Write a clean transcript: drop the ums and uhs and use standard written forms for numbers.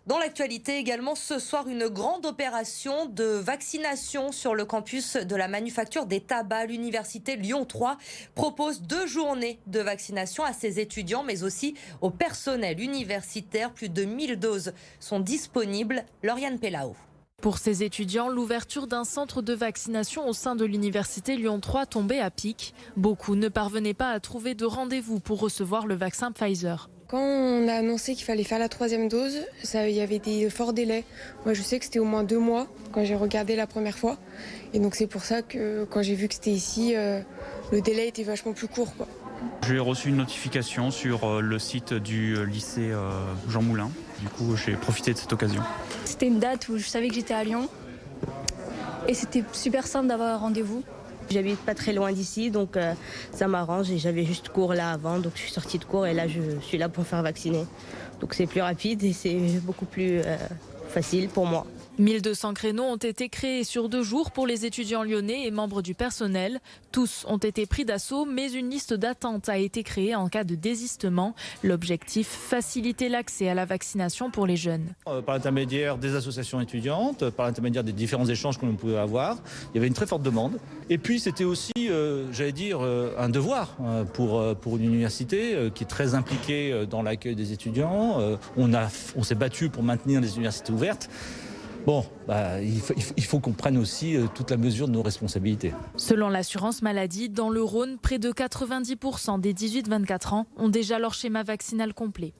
Dans l'actualité également, ce soir, une grande opération de vaccination sur le campus de la manufacture des tabacs. L'université Lyon 3 propose 2 journées de vaccination à ses étudiants, mais aussi au personnel universitaire. Plus de 1000 doses sont disponibles. Lauriane Pellao. Pour ces étudiants, l'ouverture d'un centre de vaccination au sein de l'université Lyon 3 tombait à pic. Beaucoup ne parvenaient pas à trouver de rendez-vous pour recevoir le vaccin Pfizer. Quand on a annoncé qu'il fallait faire la 3e dose, il y avait des forts délais. Moi, je sais que c'était au moins 2 mois quand j'ai regardé la première fois. Et donc, c'est pour ça que quand j'ai vu que c'était ici, le délai était vachement plus court, quoi. J'ai reçu une notification sur le site du lycée Jean Moulin. Du coup, j'ai profité de cette occasion. C'était une date où je savais que j'étais à Lyon. Et c'était super simple d'avoir un rendez-vous. J'habite pas très loin d'ici, donc ça m'arrange. Et j'avais juste cours là avant, donc je suis sortie de cours et là je suis là pour me faire vacciner. Donc c'est plus rapide et c'est beaucoup plus facile pour moi. 1200 créneaux ont été créés sur 2 jours pour les étudiants lyonnais et membres du personnel. Tous ont été pris d'assaut, mais une liste d'attente a été créée en cas de désistement. L'objectif, faciliter l'accès à la vaccination pour les jeunes. Par l'intermédiaire des associations étudiantes, par l'intermédiaire des différents échanges que l'on pouvait avoir, il y avait une très forte demande. Et puis c'était aussi, un devoir pour une université qui est très impliquée dans l'accueil des étudiants. On s'est battu pour maintenir les universités ouvertes. Bon, il faut qu'on prenne aussi toute la mesure de nos responsabilités. Selon l'assurance maladie, dans le Rhône, près de 90% des 18-24 ans ont déjà leur schéma vaccinal complet.